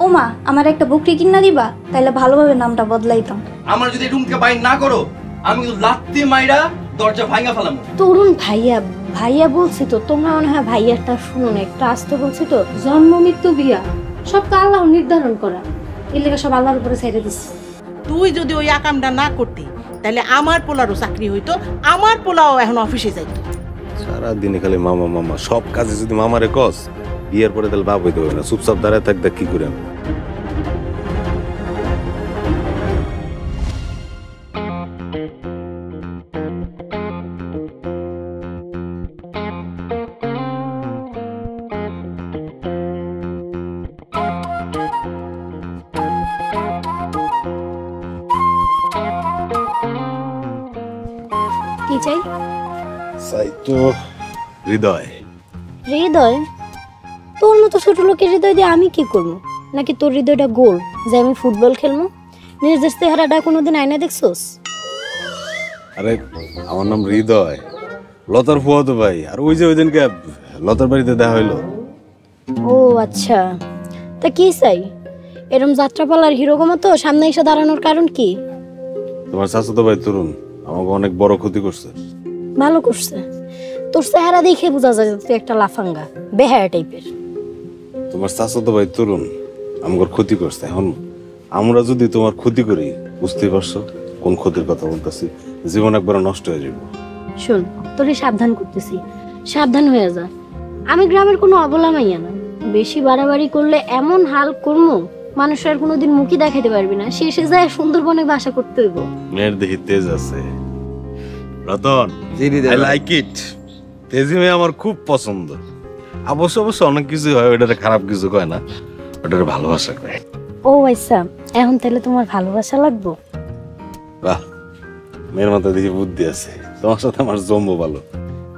ওমা, আমার একটা বকরি কিনা দিবা, তাইলে ভালোভাবে নামটা বদলাইতাম। আমার যদি রুমকে বাইর না করো, আমি লাত্তি মাইরা দরজা ভাঙা ফেলামু। তরুণ ভাইয়া, ভাইয়া বলছি তো, তোমরা মনে হয় ভাইয়ারটা শুনো না, একটু আসতে বলছি তো। জন্ম মৃত্যু বিয়া সব তো আল্লাহ নির্ধারণ করা, এর লেগে সব আল্লাহর উপরে ছেড়ে দিচ্ছে। তুই যদি ওই আকামটা না করতি, তাহলে আমার পোলারও চাকরি হইতো, আমার পোলাও এখন অফিসে যাইতো। সারাদিনে খালি মামা মামা, সব কাজে যদি মামারে কস, বিয়ের পরে তাহলে বাপ হইতে হবে না। চুপচাপ দাঁড়ায় থাক, দেখ কি করে আমি। কি চাই? চাই তো হৃদয়। হৃদয়? তোর মতো ছোট লোকের হৃদয় দিয়ে আমি কি করবো? নাকি তোর হৃদয়টা গোল যে আমি ফুটবল খেলবো? নিজের চেহারাটা কোনোদিন আয়না দেখছোস? আরে আমার নাম হৃদয়, লতার ফুয়াতো ভাই। আর ওই যে ওই দিনকে লতার বাড়িতে দেখা হইলো। ও আচ্ছা, তা কি চাই? এরম যাত্রাপালার হিরোগো মতো সামনে এসে দাঁড়ানোর কারণ কি? তোমার চাচাতো ভাই তরুণ আমাকে অনেক বড় ক্ষতি করছে। ভালো করছে, তোর চেহারা দেখে বোঝা যায় তুই একটা লাফাঙ্গা বেহায়া টাইপের। তোমার চাচাতো ভাই তরুণ আমাকে ক্ষতি করছে। এখন আমরা যদি তোমার ক্ষতি করি, বুঝতেই পারছো কোন ক্ষতির কথা বলতেছি। জীবন একবার নষ্ট হয়ে যাবে। শোন, তোরে সাবধান করতেছি, সাবধান হয়ে যা। আমি গ্রামের কোনো অবলা মাইয়া না, বেশি বাড়াবাড়ি করলে এমন হাল করবো মানুষের কোনোদিন মুখই দেখাতে পারবি না। শেষে যায় সুন্দরবনে বাসা করতে হইব। মেয়ের দেখি তেজ আছে রতন, আই লাইক ইট। তেজি মেয়ে আমার খুব পছন্দ। অবশ্য অবশ্য অনেক কিছু হয়, ওটারে খারাপ কিছু কয় না, ওটারে ভালোবাসা কয়। ও আচ্ছা, এখন তাহলে তোমার ভালোবাসা লাগবো? বাহ, মেয়ের মাথায় দেখি বুদ্ধি আছে। তোমার সাথে আমার জম্বো ভালো।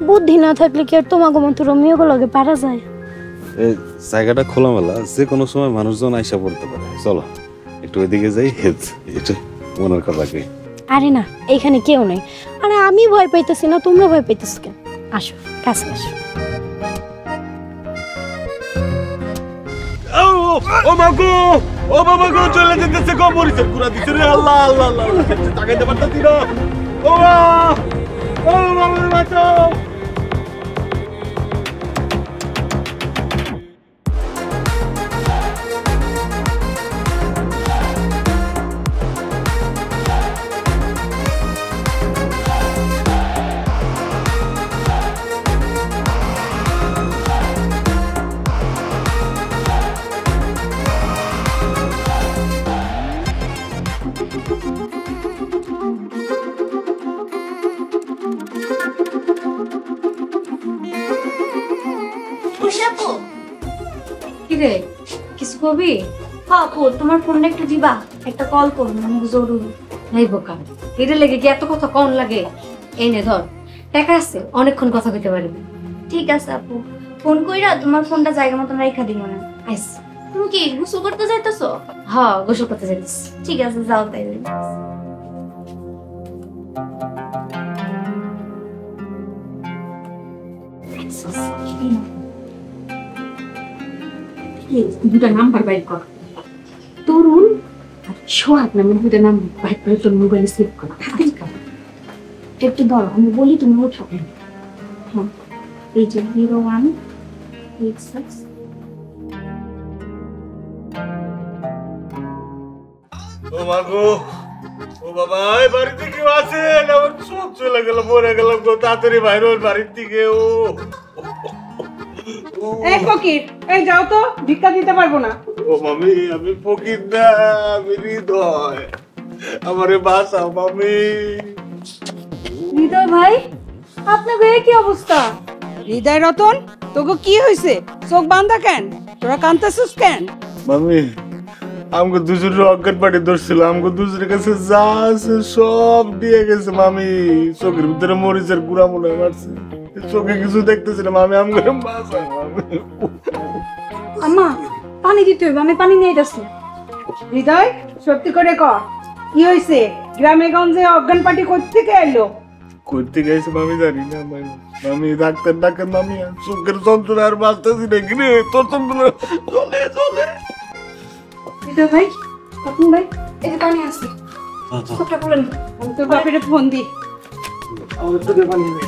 বুদ্ধি না থাকলে কি আর তোমাকে মতো রমিও লগে পারা যায়? এই জায়গাটা খোলামেলা, যে কোনো সময় মানুষজন আইসা পড়তে পারে। চলো একটু ওইদিকে যাই, এটা মনের কথা কই। আরে না, এইখানে কেউ নেই। আরে আমি ভয় পাইতেছি না, তোমরা ভয় পাইতেছ কেন? আসো কাছে আসো। ও মাগো, ও বাবা গো, চলে যেতেছে গো, মরিচের গুড়া দিছে রে। আল্লাহ আল্লাহ আল্লাহ, তাকাইতে পারতাছি না। ও মা, ও বাবা বাঁচাও। কিরে, কিছু কবি? হ্যাঁ আপু, তোমার ফোনটা একটু দিবা, একটা কল করুন, অনেক জরুরি। নাই বোকা, এটা লেগে কি এত কথা কম লাগে? এই নে ধর, টাকা আছে, অনেকক্ষণ কথা কইতে পারবি। ঠিক আছে আপু, ফোন কইরা তোমার ফোনটা জায়গা মতন রাইখা দিব না। আইস। তুমি কি গোসল করতে যাইতেছো? হ্যাঁ, গোসল করতে যাইতেছ। ঠিক আছে, যাও তাইলে। দুটা নাম্বার বাইর কর, তরুণ আর সোহাগ নামের দুটা নাম্বার বাইর করে তোর মোবাইলে সেভ কর। একটু ধরো, আমি বলি তুমি ওঠো। হ্যাঁ, এই যে 0186। ও মাগো, ও বাবা, এই বাড়িতে কেউ আছেন? আমার সব চলে গেল, মরে গেলাম গো। তাড়াতাড়ি বাইরে ওর বাড়ির থেকে। ও এই ফকির, এই যাও তো, ভিক্ষা দিতে পারবো না। ও মামি, আমি ফকির না, আমি হৃদয়। আমারে বাঁচাও মামি। হৃদয় ভাই, আপনার কি অবস্থা? হৃদয় রতন, তোকে কি হয়েছে? চোখ বান্ধা কেন? তোরা কাঁদতেছিস কেন? মামি, আমাকে দুজনের অজ্ঞান পাটি ধরছিল। আমাকে দুজনের কাছে যা আছে সব দিয়ে গেছে মামি। চোখের ভিতরে মরিচের গুঁড়া মনে মারছে। চোখে কিছু দেখতেছি না মামি, আমাকে বাঁচাও মামি। আম্মা, পানি দিতে হবে, আমি পানি নিয়ে যাচ্ছি। হৃদয়, সত্যি করে কর, কি হয়েছে? গ্রামে গঞ্জে অজ্ঞান পার্টি করতে কে এলো? করতে গেছে মামি জানি না মামি ডাক্তার ডাক্তার মামি চোখের যন্ত্রণা আর বাঁচতেছি না কিনে তোর যন্ত্রণা চলে চলে এটা ভাই আপনি ভাই এই যে পানি আছে সবটা বলেন আমি তোর বাপের ফোন দি। আমার তোকে বানিয়ে দে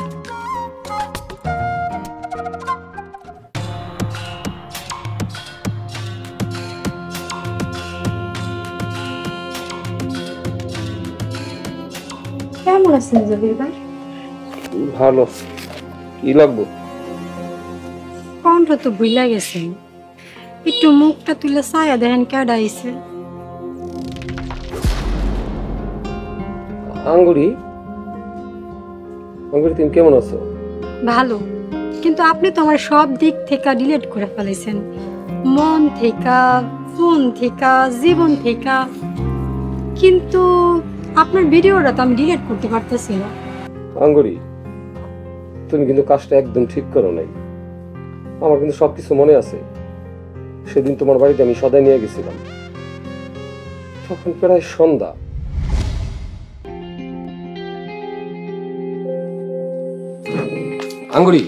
কেমন আছেন জবির ভাই? ভালো। কি লাগবো? কোনটা তো ভুলা গেছেন, একটু মুখটা তুলে ছায়া দেখেন কেডা আইছে। আঙ্গুরি, আঙ্গুরি তুমি কেমন আছো? ভালো, কিন্তু আপনি তো আমার সব দিক থেকে ডিলিট করে ফেলেছেন, মন থেকে, ফোন থেকে, জীবন থেকে। কিন্তু আপনার ভিডিওটা তো আমি ডিলিট করতে পারতেছি না। আঙ্গুরি, তুমি কিন্তু কাজটা একদম ঠিক করো নাই। আমার কিন্তু সবকিছু মনে আছে। সেদিন তোমার বাড়িতে আমি সদাই নিয়ে গেছিলাম, তখন প্রায় সন্ধ্যা। আঙ্গুরি,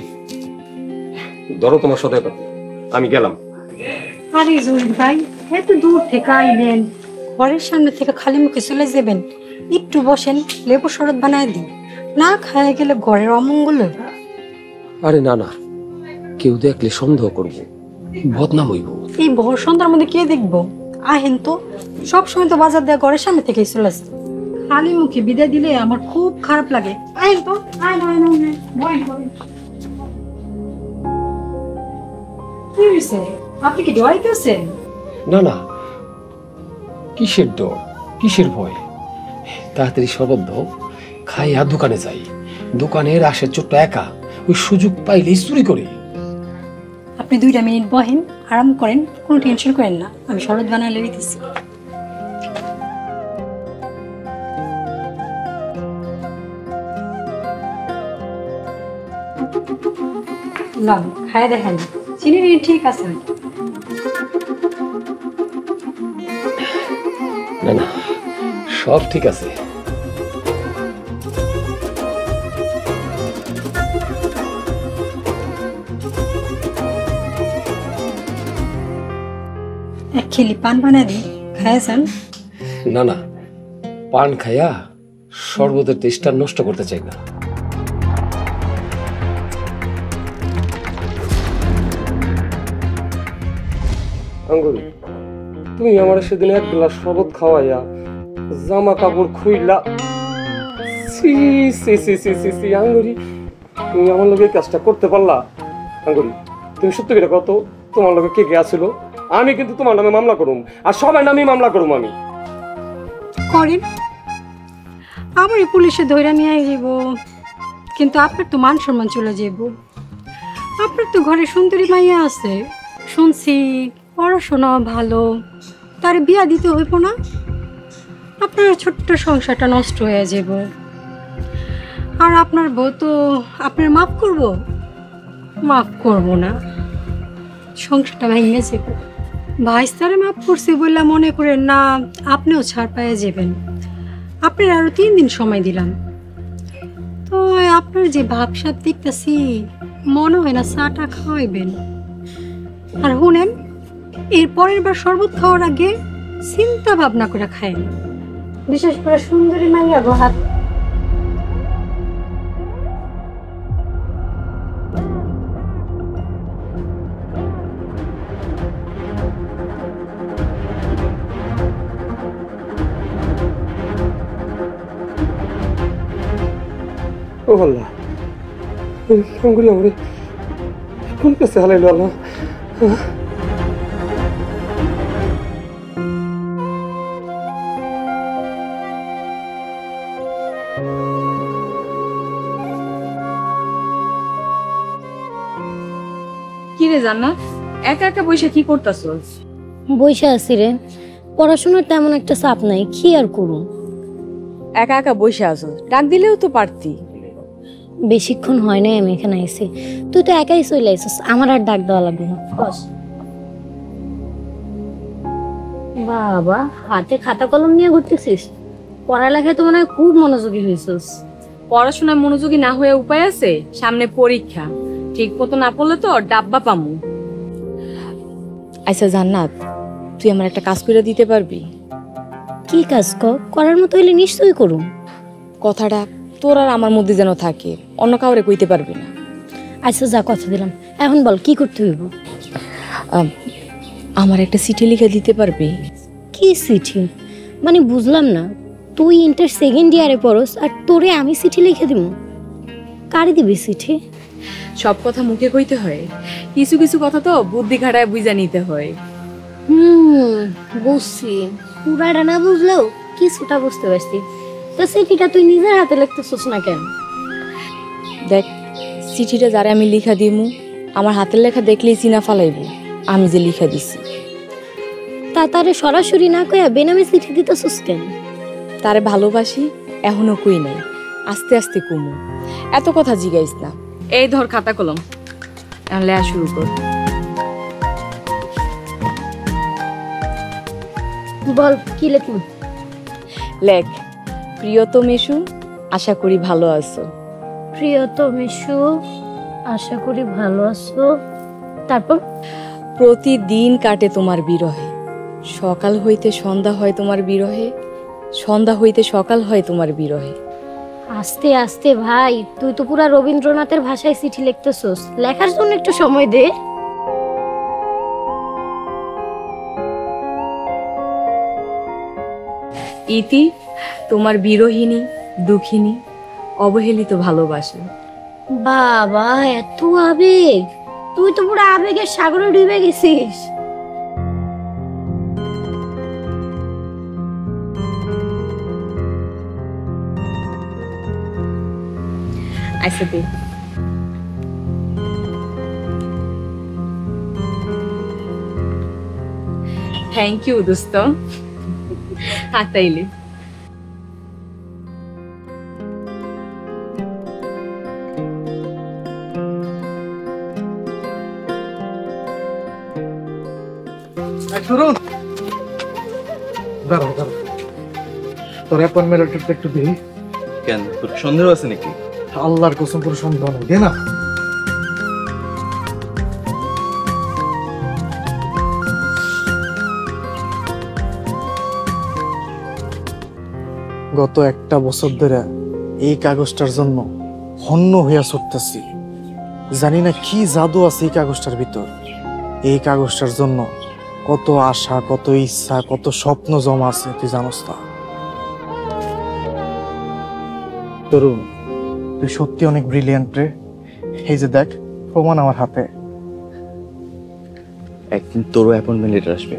ধরো তোমার সদাই পাতি, আমি গেলাম। আরে জহির ভাই, এত দূর থেকে আইলেন, ঘরের সামনে থেকে খালি মুখে চলে যাবেন? একটু বসেন, লেবু শরবত বানায় দিন, না খায় গেলে ঘরের অমঙ্গল হবে। আরে না না, কেউ দেখলে সন্দেহ করবো, বদনাম হইব। এই ভোর সন্ধ্যার মধ্যে কে দেখবো? আহেন তো, সব সময় তো বাজার দেওয়া ঘরের সামনে থেকেই চলে আসে। খালি মুখে বিদায় দিলে আমার খুব খারাপ লাগে। আহেন তো, আয় না, কি হয়েছে? আপনি কি ডরাইতেছেন? না না, কিসের ডর, কিসের ভয়? তাড়াতাড়ি শরবত দাও, খাইয়া দোকানে যাই। দোকানের আসে ছোট্ট একা, ওই সুযোগ পাইলেই চুরি করে। আপনি 2 মিনিট বহেন, আরাম করেন, কোনো টেনশন করেন না, আমি শরবত বানালে দিতেছি। লন খায় দেখেন, চিনি ঠিক আছে। না না, সব ঠিক আছে। এক খেলি পান বানায় দিই, খাইছেন? না না, পান খাইয়া শরবতের টেস্টটা নষ্ট করতে চাই না। আঙ্গুরি, তুমি আমার সেদিন 1 গ্লাস শরবত খাওয়াইয়া জামা কাপড় খুইলা। সি সি সি সি সি সি আঙ্গুরি, তুমি আমার লগে কাজটা করতে পারলা? আঙ্গুরি, তুমি সত্যি করে কত, তোমার লগে কে কে আছিল? আমি কিন্তু তোমার নামে মামলা করুম, আর সবার নামেই মামলা করুম আমি। করেন, আমার পুলিশে ধরে নিয়ে যাব, কিন্তু আপনার তো মান সম্মান চলে যাব। আপনার তো ঘরে সুন্দরী মাইয়া আছে, শুনছি পড়াশোনা ভালো, তার বিয়া দিতে হইব না? আপনার ছোট্ট সংসারটা নষ্ট হয়ে যাব। আর আপনার বউ তো আপনার মাফ করব? মাফ করব না, সংসারটা ভেঙে যাবে। ভাইস্তারে মাফ করছি বললে মনে করেন না আপনিও ছাড় পেয়ে যাবেন। আপনার আরো 3 দিন সময় দিলাম, তো আপনার যে ভাবসাব দেখতেছি মনে হয় না চাটা খাওয়াইবেন। আর শুনেন, এর পরের বার শরবত খাওয়ার আগে চিন্তা ভাবনা করে খায়েন, বিশেষ করে সুন্দরী মাইয়া গো হাত। ও আল্লাহ, আঙ্গুরি আমারে কোন কাছে হালাইলো আল্লাহ? কি রে জান্নাত, একা একা বসে কি করতাছস? বইসা আছি রে, পড়াশোনার তেমন একটা চাপ নাই, কি আর করুম। একা একা বসে আছো, ডাক দিলেও তো পারতি। বেশিক্ষণ হয় নাই আমি এখানে আইছি, তুই তো একাই চলে আইছিস, আমার আর ডাক দেওয়া লাগবে না। বাবা, হাতে খাতা কলম নিয়ে ঘুরতেছিস? পড়ালেখায় তো মনে হয় খুব মনোযোগী হয়েছিস। পড়াশোনায় মনোযোগী না হয়ে উপায় আছে? সামনে পরীক্ষা, ঠিক মতো না পড়লে তো ডাব্বা পামু। আচ্ছা জান্নাত, তুই আমার একটা কাজ করে দিতে পারবি? কি কাজ করার মতো হইলে নিশ্চয়ই করুম। কথাটা তোর আর আমার মধ্যে যেন থাকে, অন্য কাউরে কইতে পারবি না। আচ্ছা যা, কথা দিলাম। এখন বল কি করতে হইব? আমার একটা চিঠি লিখে দিতে পারবি? কি চিঠি? মানে বুঝলাম না। তুই ইন্টার সেকেন্ড ইয়ারে পড়স আর তোরে আমি চিঠি লিখে দিব? কারে দিবি চিঠি? সব কথা মুখে কইতে হয়, কিছু কিছু কথা তো বুদ্ধি খাটায় বুঝা নিতে হয়। বুঝছি। পুরাটা না বুঝলেও কিছুটা বুঝতে পারছি। তো চিঠিটা তুই নিজের হাতে লিখতেছিস না কেন? দেখ, চিঠিটা যারা আমি লিখা দিমু, আমার হাতের লেখা দেখলেই চিনা ফালাইব আমি যে লিখা দিছি। তা তারে সরাসরি না কইয়া বেনামে চিঠি দিতেছিস কেন? তারে ভালোবাসি, এখনো কই নাই, আস্তে আস্তে কমু। এত কথা জিগাইস না। এই ধর খাতা কলম, এখন লেখা শুরু কর। বল কি লিখবি? লেখ, প্রিয়তম এসু, আশা করি ভালো আছো। প্রিয়তম এসু, আশা করি ভালো আছো। তারপর? প্রতিদিন কাটে তোমার বিরহে, সকাল হইতে সন্ধ্যা হয় তোমার বিরহে, সন্ধ্যা হইতে সকাল হয় তোমার বিরহে। আস্তে আস্তে ভাই, তুই তো পুরা রবীন্দ্রনাথের ভাষায় চিঠি লিখতেছস। লেখার জন্য একটু সময় দে। ইতি তোমার বিরহিনী, দুঃখিনী, অবহেলিত ভালোবাসা। বাবা, এত আবেগ! তুই তো পুরো আবেগের সাগরে ডুবে গেছিস। আচ্ছা দে। থ্যাংক ইউ দোস্ত, হাতাইলে। শুনুন, দাঁড়াও দাঁড়াও, তোর অ্যাপয়েন্টমেন্ট একটু দিই। কেন, তোর সন্দেহ আছে নাকি? আল্লাহর কসম করে সন্দেহ নেই, দে না। গত একটা বছর ধরে এই কাগজটার জন্য হন্য হইয়া ছুটতেছি। জানি না কি জাদু আছে এই কাগজটার ভিতর। এই কাগজটার জন্য কত আশা, কত ইচ্ছা, কত স্বপ্ন জমা আছে, তুই জানোস না। তরুণ, তুই সত্যি অনেক ব্রিলিয়ান্ট রে। এই যে দেখ, প্রমাণ আমার হাতে। একদিন তোরও অ্যাপয়েন্টমেন্ট লেটার আসবে,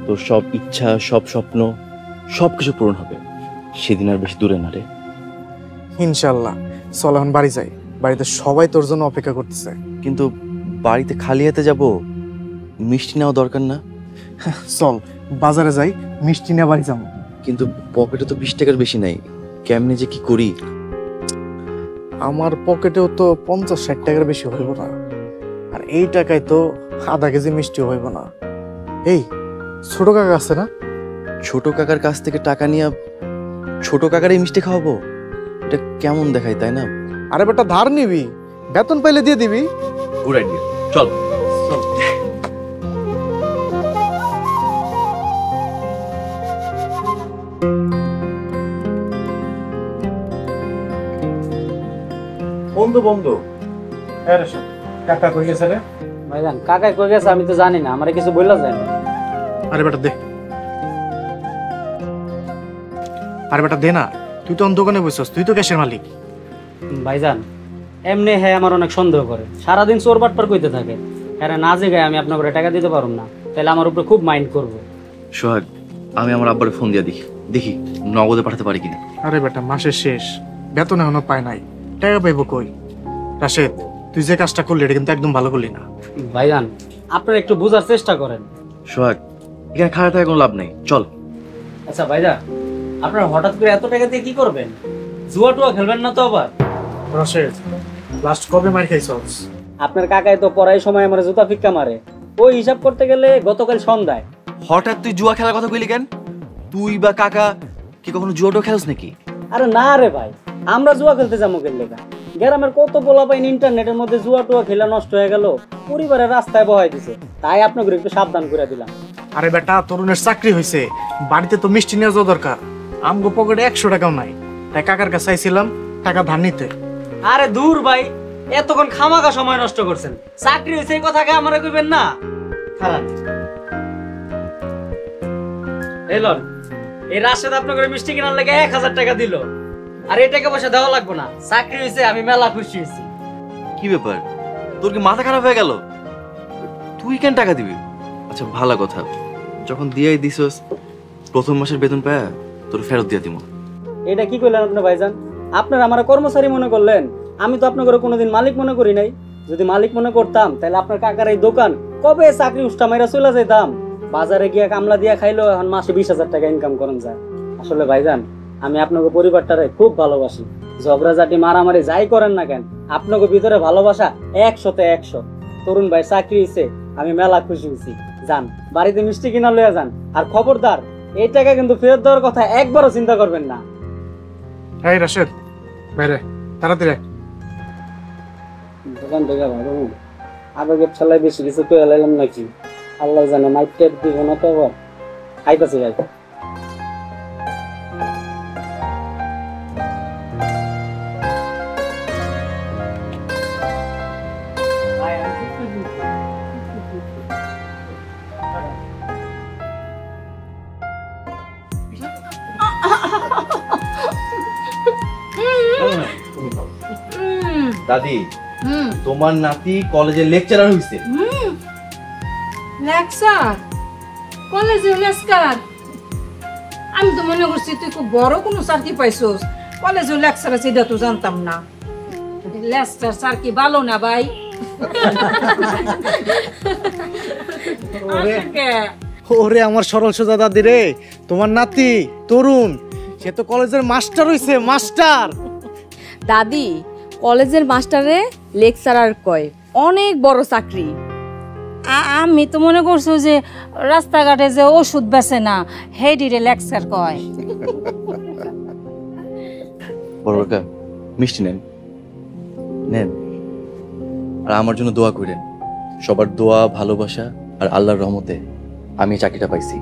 তোর সব ইচ্ছা, সব স্বপ্ন, সব কিছু পূরণ হবে। সেদিন আর বেশি দূরে না রে। ইনশাল্লাহ। চল এখন বাড়ি যাই, বাড়িতে সবাই তোর জন্য অপেক্ষা করতেছে। কিন্তু বাড়িতে খালি হাতে যাব, মিষ্টি নেওয়া দরকার না? চল বাজারে যাই, মিষ্টি নিয়ে বাড়ি যাবো। কিন্তু পকেটে তো 20 টাকার বেশি নাই, কেমনে যে কি করি? আমার পকেটেও তো 50-60 টাকার বেশি হইব না, আর এই টাকায় তো আধা কেজি মিষ্টি হইব না। এই ছোট কাকা আছে না, ছোট কাকার কাছ থেকে টাকা নিয়ে ছোট কাকার এই মিষ্টি খাওয়াবো? এটা কেমন দেখায়, তাই না? আরে বেটা, ধার নিবি, বেতন পাইলে দিয়ে দিবি। গুড আইডিয়া, চল চল। বন্ধু বন্ধু, কাকা কই গেছে রে? ভাইজান কাকা কই গেছে আমি তো জানি না, আমারে কিছু বললা যায় না। আরে বেটা দে, আরে বেটা দে না। তুই তো দোকানে বসছস, তুই তো ক্যাশের মালিক। ভাইজান এমনি হ্যাঁ আমার অনেক সন্দেহ করে, সারাদিন চোর বাটপার কইতে থাকে। হ্যাঁ না যে গায়ে আমি আপনার করে টাকা দিতে পারুম না, তাহলে আমার উপরে খুব মাইন্ড করবো। সোহাগ, আমি আমার আব্বারে ফোন দিয়ে দেখি দেখি নগদে পাঠাতে পারি কিনা। আরে বেটা, মাসের শেষ, বেতন এখনো পায় নাই, টাকা পাইবো কই? রাশেদ, তুই যে কাজটা করলি এটা কিন্তু একদম ভালো করলি না। ভাইজান আপনারা একটু বোঝার চেষ্টা করেন। সোহাগ, এখানে খারাপ থাকার কোনো লাভ নেই, চল। আচ্ছা ভাইজান, আপনারা হঠাৎ করে এত টাকা দিয়ে কি করবেন? জুয়া টুয়া খেলবেন না তো আবার? রাশেদ, লাস্ট কবে মার খাইছস? আপনার কাকাই তো পড়াই সময় আমার জুতা ফিক্কা মারে, ওই হিসাব করতে গেলে গতকাল সন্ধ্যায়। হঠাৎ তুই জুয়া খেলার কথা কইলি কেন? তুই বা কাকা কি কখনো জুয়াটো খেলোস নাকি? আরে না রে ভাই, আমরা জুয়া খেলতে যাবো কেন লেগা? গ্রামের কত পোলা পাইন ইন্টারনেটের মধ্যে জুয়া টুয়া খেলা নষ্ট হয়ে গেল, পরিবারের রাস্তায় বহাই দিছে। তাই আপনাকে একটু সাবধান করে দিলাম। আরে বেটা, তরুণের চাকরি হয়েছে, বাড়িতে তো মিষ্টি নিয়ে যাওয়া দরকার। আমগো পকেটে 100 টাকাও নাই, তাই কাকার কাছে চাইছিলাম টাকা ধার নিতে। আরে দূর ভাই, এতক্ষণ খামাখা সময় নষ্ট করছেন। চাকরি হয়েছে এই কথা কে আমরা কইবেন না? খারাপ এলন, এই রাশেদ আপনাকে মিষ্টি কেনার লাগে 1000 টাকা দিল। আর এই টাকা পয়সা দেওয়া লাগবে না, চাকরি হয়েছে, আমি মেলা খুশি হয়েছি। কি ব্যাপার, তোর কি মাথা খারাপ হয়ে গেল? তুই কেন টাকা দিবি? আচ্ছা ভালো কথা, যখন দিয়াই দিছস প্রথম মাসের বেতন পায়া তোর ফেরত দিয়া দিব। এটা কি কইলেন আপনি ভাইজান? আপনারা আমার কর্মচারী মনে করলেন? আমি তো আপনাকে কোনোদিন মালিক মনে করি নাই। যদি মালিক মনে করতাম তাহলে আপনার কাকার এই দোকান কবে চাকরি উষ্টা মাইরা চলে যেতাম। বাজারে গিয়া কামলা দিয়া খাইলেও এখন মাসে 20,000 টাকা ইনকাম করেন যায়। আসলে ভাইজান, আমি আপনাকে পরিবারটারে খুব ভালোবাসি। ঝগড়াঝাটি মারামারি যাই করেন না কেন, আপনাকে ভিতরে ভালোবাসা 100-তে 100। তরুণ ভাই চাকরি হয়েছে, আমি মেলা খুশি হয়েছি। যান বাড়িতে মিষ্টি কিনা লইয়া যান। আর খবরদার, এই টাকা কিন্তু ফেরত দেওয়ার কথা একবারও চিন্তা করবেন না। এই রাশেদ, বাইরে তাড়াতাড়ি আয়। দোকান থেকে ভালো আবেগের ছালাই বেশি কিছু পেয়ে লাইলাম নাকি, আল্লাহ জানে। মাইটের দিব না তো আবার খাইতেছে ভাই। দাদি, তোমার নাতি কলেজে লেকচারার হইছে। লেকচার? কলেজে লেকচার? আমি তো মনে করছি তুই খুব বড় কোনো চাকরি পাইছস। কলেজে লেকচার আছে এটা তো জানতাম না। লেকচার স্যার কি ভালো না ভাই? ওরে আমার সরল সোজা দাদি রে, তোমার নাতি তরুণ সে তো কলেজের মাস্টার হইছে, মাস্টার। দাদি, কলেজের মাস্টারে লেকচারার কয়, অনেক বড় চাকরি। আমি তো মনে করছো যে রাস্তাঘাটে যে ওষুধ বেচে না হেডিরে লেকচার কয়। বড় কাকা, মিষ্টি নেন নেন, আর আমার জন্য দোয়া করেন। সবার দোয়া, ভালোবাসা আর আল্লাহর রহমতে আমি এই চাকরিটা পাইছি।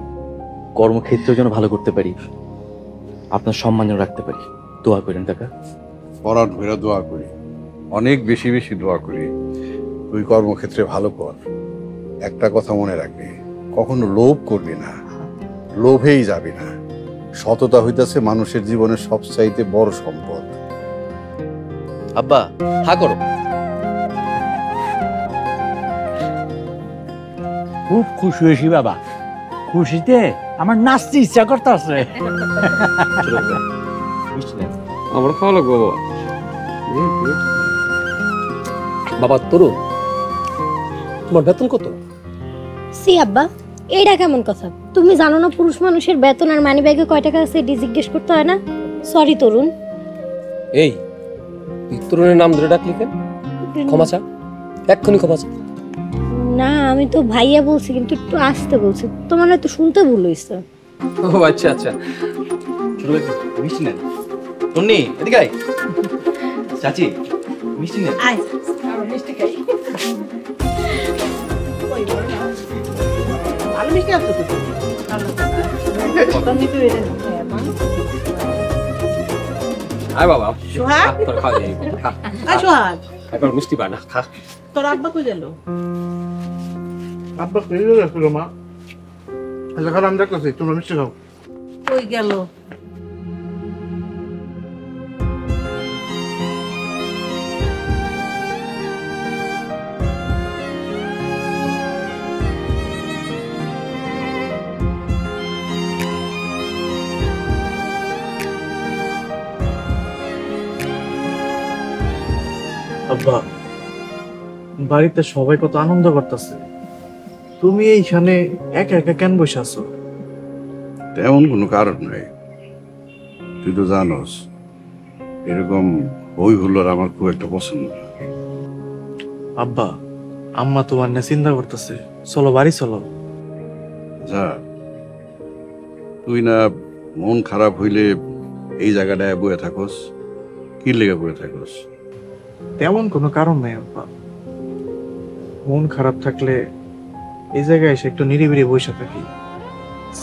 কর্মক্ষেত্রেও যেন ভালো করতে পারি, আপনার সম্মান যেন রাখতে পারি। দোয়া করেন কাকা। পরাণ ভৈরা দোয়া করি, অনেক বেশি বেশি দোয়া করি তুই কর্মক্ষেত্রে ভালো কর। একটা কথা মনে রাখবি, কখনো লোভ করবি না, লোভেই যাবি না। সততা হইতেছে মানুষের জীবনের সবচাইতে বড় সম্পদ। আব্বা হা করো। খুব খুশি হয়েছি বাবা, খুশিতে আমার নাচতে ইচ্ছা করতেছে। আমার খাওয়া লাগবে বাবা। বাবা তরুণ, তোমার বেতন কত? সি আব্বা, এইটা কেমন কথা? তুমি জানো না পুরুষ মানুষের বেতন আর মানি ব্যাগে কয় টাকা আছে এটি জিজ্ঞেস করতে হয় না? সরি তরুণ। এই তুই তরুণের নাম ধরে ডাকলি কেন? ক্ষমা চা, এক্ষুনি ক্ষমা চা। না, আমি তো ভাইয়া বলছি, কিন্তু একটু আসতে বলছি। তোমার হয়তো শুনতে ভুল হয়েছে। ও আচ্ছা আচ্ছা। মিষ্টি নেন। টুন্নি এদিকে আয়। চাচি মিষ্টি নেন। আয় মিষ্টি খাই। ভালো মিষ্টি আছে তো। আয় বাবা, সোহাগ, তোর খাওয়া যাবে। আয় সোহাগ, একবার মিষ্টি বানা খা। তোর আব্বা কই গেল? আব্বা খেয়ে গেছিল মা। এখন আমি দেখতেছি তোমরা মিষ্টি খাও। কই গেল? আব্বা, বাড়িতে সবাই কত আনন্দ করতেছে, তুমি এইখানে একা একা কেন বসে আছো? তেমন কোনো কারণ নাই, তুই তো জানোস এরকম হই হুল্লোড় আমার খুব একটা পছন্দ না। আব্বা, আম্মা তোমার নিয়ে চিন্তা করতেছে, চলো বাড়ি চলো। যা, তুই না মন খারাপ হইলে এই জায়গাটায় বয়ে থাকোস, কি লেগে বয়ে থাকোস? তেমন কোনো কারণ নাই আব্বা। মন খারাপ থাকলে এই জায়গায় এসে একটু নিরিবিলি বসে থাকি,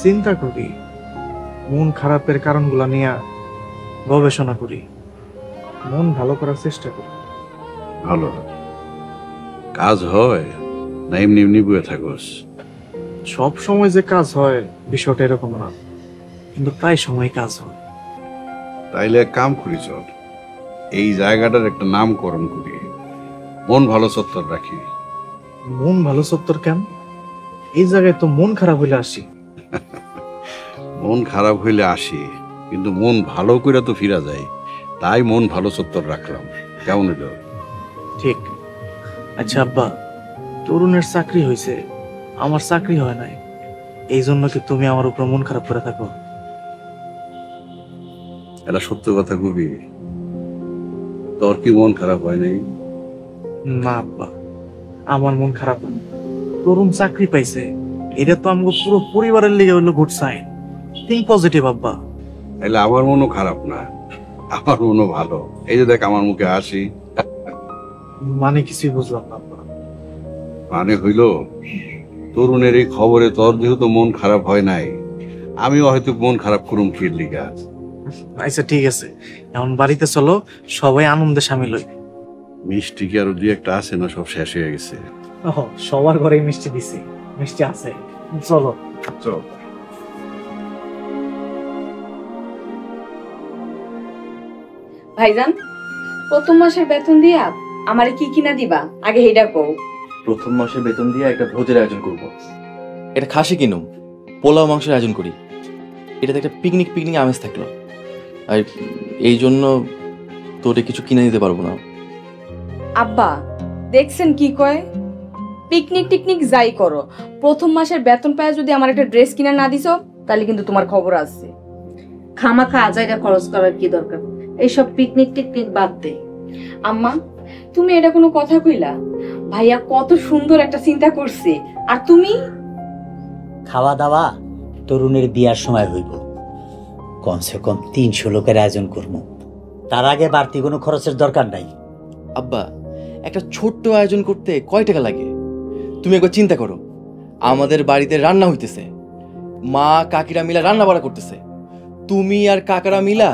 চিন্তা করি, মন খারাপের কারণগুলো নিয়ে গবেষণা করি, মন ভালো করার চেষ্টা করি। ভালো কাজ হয় না এমনি এমনি বয়ে থাকোস? সব সময় যে কাজ হয় বিষয়টা এরকম না, কিন্তু প্রায় সময় কাজ হয়। তাইলে এক কাম করি, চল এই জায়গাটার একটা নামকরণ করি, মন ভালো চত্বর রাখি। মন ভালো চত্বর কেন? এই জায়গায় তো মন খারাপ হইলে আসি। মন খারাপ হইলে আসি, কিন্তু মন ভালো করে তো ফিরা যায়, তাই মন ভালো চত্বর রাখলাম। কেমন হইল? ঠিক। আচ্ছা আব্বা, তরুণের চাকরি হয়েছে, আমার চাকরি হয় নাই, এই জন্য কি তুমি আমার উপর মন খারাপ করে থাকো? এটা সত্য কথা কবি, তোর কি মন খারাপ হয় নাই? না আব্বা, আমার মন খারাপ না। তরুণ চাকরি পাইছে, এটা তো আমাকে পুরো পরিবারের লিগে হইলো গুড সাইন। থিঙ্ক পজিটিভ আব্বা। তাইলে আমার মনও খারাপ না, আমার মনও ভালো। এই যে দেখ আমার মুখে হাসি। মানে কিছুই বুঝলাম না আব্বা। মানে হইল তরুণের এই খবরে তোর যেহেতু মন খারাপ হয় নাই, আমিও হয়তো মন খারাপ করুম কি লিগা। আচ্ছা ঠিক আছে, এখন বাড়িতে চলো, সবাই আনন্দে সামিল হই। মিষ্টি কি আরো দুই একটা আছে না সব শেষ হয়ে গেছে? সবার ঘরে মিষ্টি দিছি, মিষ্টি আছে, চলো চল। ভাইজান, প্রথম মাসের বেতন দিয়া আমারে কি কিনা দিবা আগে হেডা কও। প্রথম মাসে বেতন দিয়ে একটা ভোজের আয়োজন করব। এটা খাসি কিনুম, পোলাও মাংসের আয়োজন করি, এটাতে একটা পিকনিক পিকনিক আমেজ থাকলো। আর এই জন্য তোরে কিছু কিনে দিতে পারবো না। আব্বা দেখছেন কি কয়? পিকনিক টিকনিক যাই করো, প্রথম মাসের বেতন পায় যদি আমার একটা ড্রেস কিনা না দিছো, তাহলে কিন্তু তোমার খবর আছে। খামাখা আজাইরা খরচ করার কি দরকার? এইসব পিকনিক টিকনিক বাদ দে। আম্মা তুমি এটা কোনো কথা কইলা? ভাইয়া কত সুন্দর একটা চিন্তা করছে, আর তুমি? খাওয়া দাওয়া তরুণের বিয়ার সময় হইব, কমসে কম 300 লোকের আয়োজন করবো, তার আগে বাড়তি কোনো খরচের দরকার নাই। আব্বা, একটা ছোট্ট আয়োজন করতে কয় টাকা লাগে? তুমি একবার চিন্তা করো, আমাদের বাড়িতে রান্না হইতেছে, মা কাকিরা মিলা রান্না বাড়া করতেছে, তুমি আর কাকারা মিলা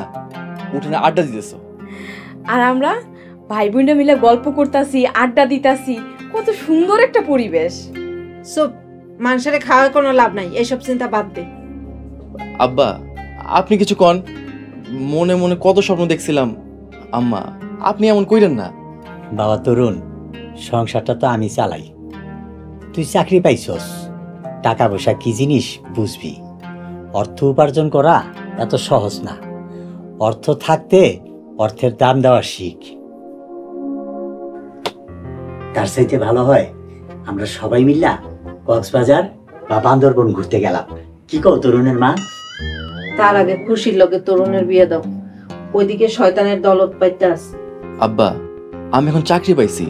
উঠোনে আড্ডা দিতেছো, আর আমরা ভাই বোনরা মিলে গল্প করতাছি, আড্ডা দিতাছি, কত সুন্দর একটা পরিবেশ। সব মানুষের খাওয়ার কোনো লাভ নাই, এইসব চিন্তা বাদ দে। আব্বা আপনি কিছু কন, মনে মনে কত স্বপ্ন দেখছিলাম। আম্মা আপনি এমন কইরেন না। বাবা তরুণ, সংসারটা তো আমি চালাই, তুই চাকরি পাইছস, টাকা পয়সা কি জিনিস বুঝবি। অর্থ উপার্জন করা এত সহজ না, অর্থ থাকতে অর্থের দাম দেওয়া শিখ। তার চাইতে ভালো হয় আমরা সবাই মিল্লা কক্সবাজার বা বান্দরবন ঘুরতে গেলাম, কি কও তরুণের মা? তার আগে খুশির লগে তরুণের বিয়ে দাও, ওইদিকে শয়তানের দলত পাইতে আছে। আব্বা আমি এখন চাকরি পাইছি,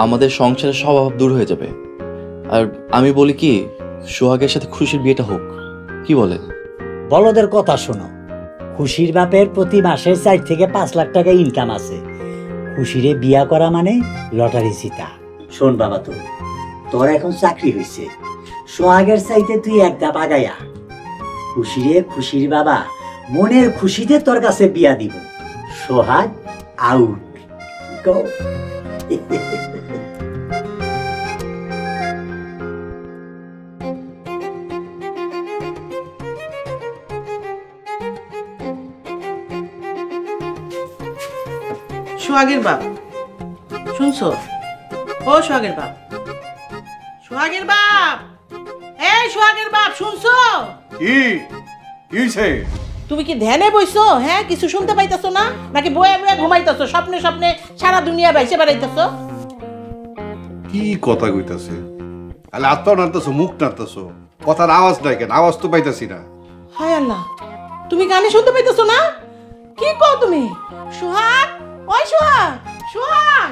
আমাদের সংসারের সব অভাব দূর হয়ে যাবে। আর আমি বলি কি, সোহাগের সাথে খুশির বিয়েটা হোক, কি বলেন? বলদের কথা শোনো, খুশির বাপের প্রতি মাসে 4 থেকে 5 লাখ টাকা ইনকাম আছে, খুশিরে বিয়া করা মানে লটারি জিতা। শোন বাবা, তোর এখন চাকরি হয়েছে, সোহাগের চাইতে তুই এক ধাপ আগাইয়া খুশিরে খুশির বাবা মনের খুশিতে তোর কাছে বিয়া দিব। সোহাগ আউট। গো। সোহাগের বাপ শুনছো? ও সোহাগের বাপ, সোহাগের বাপ, এই সোহাগের বাপ শুনছো? কি হইছে? তুমি কি ধ্যানে বইছো? হ্যাঁ, কিছু শুনতে পাইতেছো না নাকি বয়ে বয়ে ঘুমাইতেছো? স্বপ্নে স্বপ্নে সারা দুনিয়া বাইসে বেড়াইতেছো? কি কথা কইতাছে? আলে আত্মা নাড়তেছো, মুখ নাড়তেছো, কথার আওয়াজ নাই কেন? আওয়াজ তো পাইতাছি না। হায় আল্লাহ, তুমি কানে শুনতে পাইতেছো না? কি কও তুমি? সোহাগ, ওই সোহাগ, সোহাগ!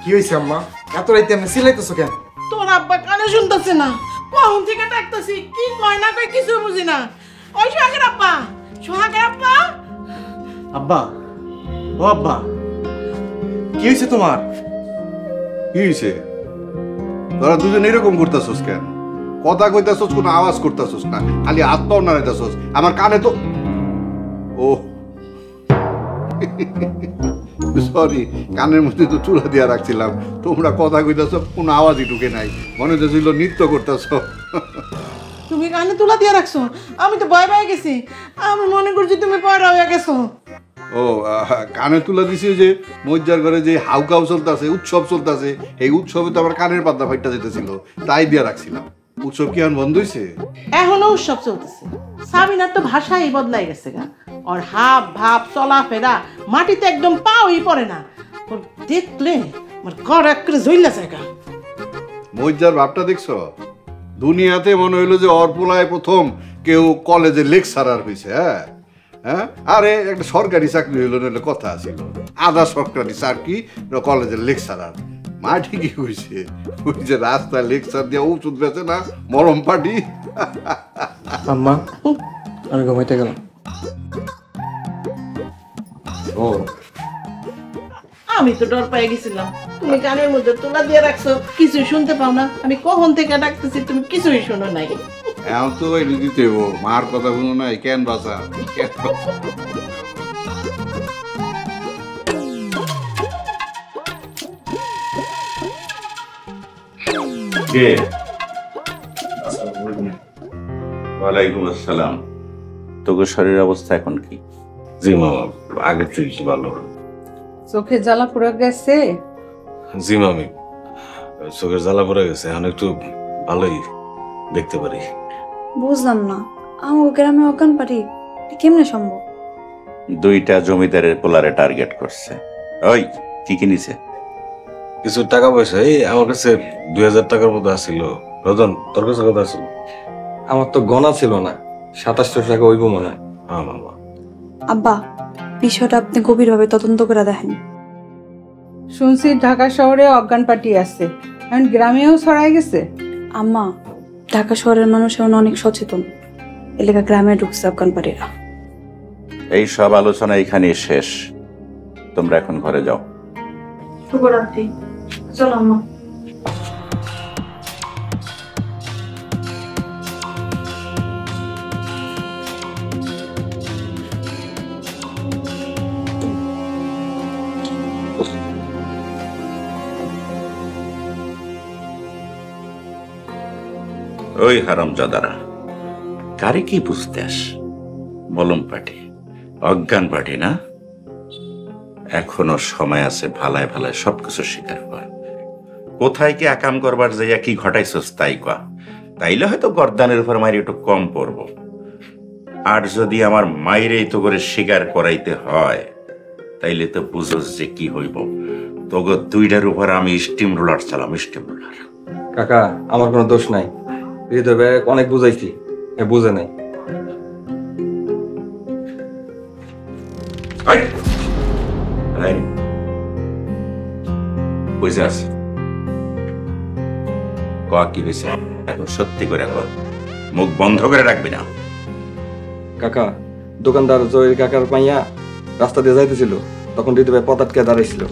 কি হয়েছে আম্মা? এত রাইতে আমি সিলাইতেছো কেন? তোর আব্বা কানে শুনতেছে না, কখন থেকে ডাকতেছি, কি কয় না কয় কিছু বুঝি না। ওই সোহাগের আব্বা, সোহাগের আব্বা। আব্বা, ও আব্বা, কি হয়েছে তোমার? কি হয়েছে? তোরা দুজন এরকম করতেছস কেন? কথা কইতাছস, কোনো আওয়াজ করতেছস না, খালি হাত পাও নাড়াইতাছস। আমার কানে তো ও সরি, কানের মধ্যে তো চুলা দিয়া রাখছিলাম। তোমরা কথা কইতাছ, কোনো আওয়াজই ঢুকে নাই, মনে হচ্ছিল নৃত্য করতেছ। তুমি কানে তুলা দিয়ে রাখছো, আমি তো ভয় পেয়ে গেছি। আমি মনে করছি তুমি পয়রা হয়ে গেছো। ও কানে তুলা দিছি যে মজ্জার ঘরে যে হাউকাউ চলতেছে, উৎসব চলতেছে, এই উৎসবে তো আমার কানের পাতা ফাইটা যেতেছিল, তাই দিয়া রাখছিলাম। উৎসব কি এখন বন্ধ হয়েছে? এখনো উৎসব চলতেছে। সাবিনার তো ভাষাই বদলাই গেছে গা, ওর হাব ভাব চলাফেরা মাটিতে একদম পাওই পড়ে না। ওর দেখলে আমার ঘর এক করে ঝইলা যায় গা। মজ্জার ভাবটা দেখছো? দুনিয়াতে মনে হইলো যে অর্পলায় প্রথম কেউ কলেজে লেকচারার হয়েছে। হ্যাঁ হ্যাঁ, আরে একটা সরকারি চাকরি হইলো নাহলে কথা ছিল, আধা সরকারি চাকরি কলেজের লেকচারার। মা ঠিকই কইছে, ওই যে রাস্তায় লেকচার দিয়ে ওষুধ বেচে না, মরম পাটি। আম্মা, আমি ঘুমাইতে গেলাম। ও আমি তো ডর পেয়ে গেছিলাম, তুমি কানের মধ্যে তুলা দিয়ে রাখছো, কিছুই শুনতে পাও না। আমি কখন থেকে ডাকতেছি, তুমি কিছুই শোনো নাই। এখন তো এই দিতে মার কথা শুনো নাই, কেন বাঁচা কেন বাঁচা। কে? ওয়ালাইকুম আসসালাম। তোর শরীরের অবস্থা এখন কি? জি মামা, আগের থেকে ভালো। চোখে জ্বালা পুরো গেছে? জি মামি, চোখের জ্বালা পড়ে গেছে, এখন একটু ভালোই দেখতে পারি। বুঝলাম না, আমার গ্রামে অজ্ঞান পারি কেমনে সম্ভব? দুইটা জমিদারের পোলারে টার্গেট করছে। ওই কি কিনিছে? কিছু টাকা পয়সা, এই আমার কাছে 2000 টাকার মতো আসছিল। রতন, তোর কাছে কত আসছিল? আমার তো গণা ছিল না, 2700 টাকা হইব মনে হয়। হ্যাঁ মামা। আব্বা, বিষয়টা আপনি গভীরভাবে তদন্ত করে দেখেন। শুনছি ঢাকা শহরে অজ্ঞান পার্টি আছে, এখন গ্রামেও ছড়াই গেছে। আম্মা, ঢাকা শহরের মানুষ এখন অনেক সচেতন, এলাকা গ্রামে ঢুকছে অজ্ঞান পার্টিরা। এই সব আলোচনা এখানেই শেষ, তোমরা এখন ঘরে যাও। শুভরাত্রি। চলো আম্মা। ওই হারামজাদারা, কারে কি বুঝতে আস? মলম পার্টি, অজ্ঞান পার্টি না? এখনো সময় আছে, ভালায় ভালায় সবকিছু স্বীকার কর। কোথায় কি আকাম করবার যাইয়া কি ঘটাইছস তাই কয়া, তাইলে হয়তো গর্দানের উপর মারি একটু কম পড়ব। আর যদি আমার মাইরেই তো করে স্বীকার করাইতে হয়, তাইলে তো বুঝোস যে কি হইব। তোগো দুইটার উপর আমি স্টিম রোলার চালাম, স্টিম রোলার। কাকা, আমার কোনো দোষ নাই, হৃদয় ভাই অনেক বুঝাইছি, বুঝে নাই। বুঝে আছে কয়া কি হয়েছে এখন সত্যি করে কর, মুখ বন্ধ করে রাখবি না। কাকা, দোকানদার জয়ের কাকার মাইয়া রাস্তা দিয়ে যাইতেছিল, তখন হৃদয় ভাই পথ আটকে দাঁড়াইছিল।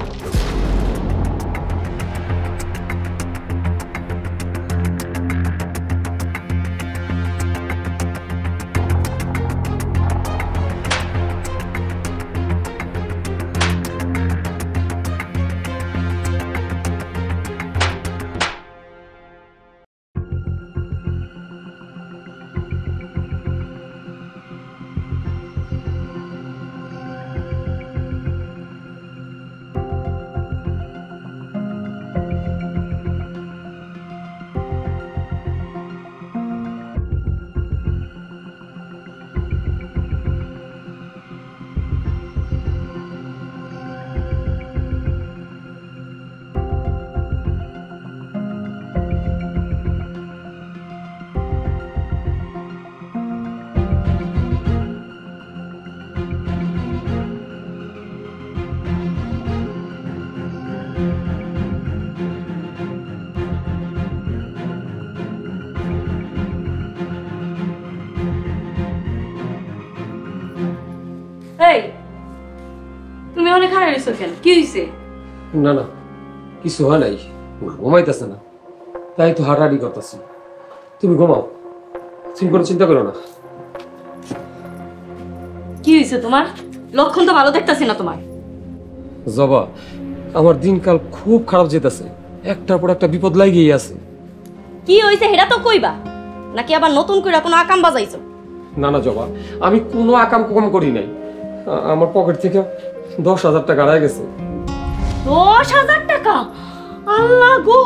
মনে খারাপ হয়েছে কেন? কি হয়েছে? না না, কিছু হয় নাই, ঘুমাইতেছে না, তাই তো হাঁটাহাঁটি করতেছি। তুমি ঘুমাও, তুমি কোনো চিন্তা করো না। কি হয়েছে তোমার? লক্ষণ তো ভালো দেখতেছি না তোমার। জবা, আমার দিনকাল খুব খারাপ যেতেছে, একটার পর একটা বিপদ লাগিয়েই আছে। কি হয়েছে সেটা তো কইবা, নাকি আবার নতুন করে কোনো আকাম বাজাইছো? না না জবা, আমি কোনো আকাম কুকাম করি নাই। আমার পকেট থেকে 10,000 টাকা হারায় গেছে। 10,000 টাকা? আল্লাহ গো,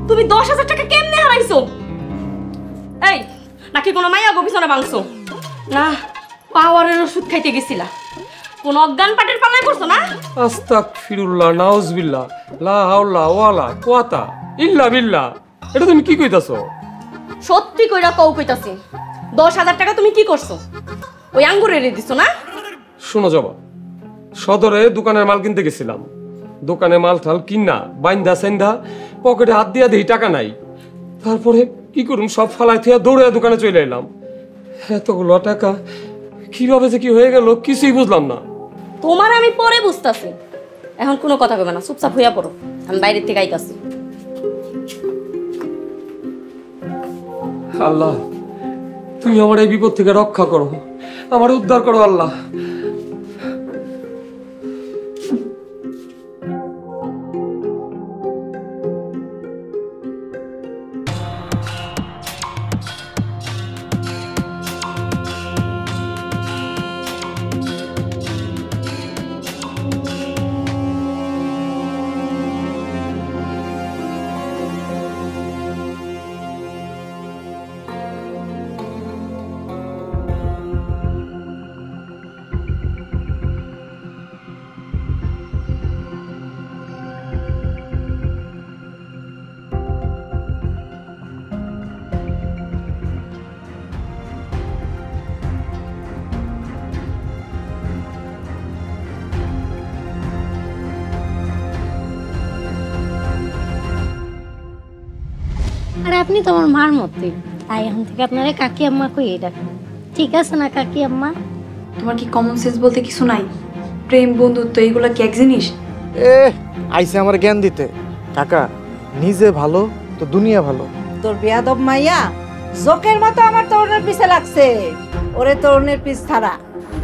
তুমি 10,000 টাকা কেমনে হারাইছো? এই নাকি কোনো মাইয়া গো পিছনে ভাঙছো? না, পাওয়ারের ওষুধ খাইতে গেছিলা, কোন অজ্ঞান পাটের পাল্লায় পড়ছো না? আস্তাগফিরুল্লাহ, নাউজুবিল্লাহ, লা হাওলা ওয়ালা কুওয়াতা ইল্লা বিল্লাহ। এটা তুমি কি কইতাছো? সত্যি কইরা কও কইতাছি। 10,000 টাকা তুমি কি করছো? ওই আঙ্গুরের দিছো না? শোনো জবা, সদরে দোকানের মাল কিনতে গেছিলাম, দোকানে মাল ঠাল কিনা বাইন্দা সেন্দা পকেটে হাত দিয়া দেই টাকা নাই। তারপরে কি করুম, সব ফালাই থিয়া দৌড়ে দোকানে চলে এলাম। এতগুলো টাকা কিভাবে যে কি হয়ে গেল কিছুই বুঝলাম না। তোমার আমি পরে বুঝতাছি, এখন কোনো কথা কইবে না, চুপচাপ হইয়া পড়ো, আমি বাইরের থেকে আইতাছি। আল্লাহ, তুমি আমার এই বিপদ থেকে রক্ষা করো, আমার উদ্ধার করো আল্লাহ। আর আপনি তো আমার মার মতোই, তাই এখন থেকে আপনারা কাকি আম্মা কইই ডাকেন, ঠিক আছে না কাকি আম্মা? তোমার কি কমন সেন্স বলতে কিছু নাই? প্রেম, বন্ধুত্ব এগুলো কি এক জিনিস? আইসে আমার জ্ঞান দিতে। কাকা, নিজে ভালো তো দুনিয়া ভালো। তোর বেয়াদব মাইয়া জোকের মতো আমার তরুণের পিছে লাগছে। ওরে তরুণের পিছ ছাড়া।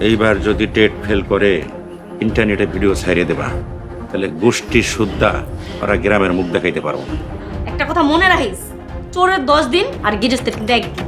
এইবার যদি টেট ফেল করে ইন্টারনেটে ভিডিও ছাড়িয়ে দেবা, তাহলে গোষ্ঠী শুদ্ধা ওরা গ্রামের মুখ দেখাইতে পারবো না। একটা কথা মনে রাখিস, চোরের 10 দিন আর গিরস্তের 1 দিন।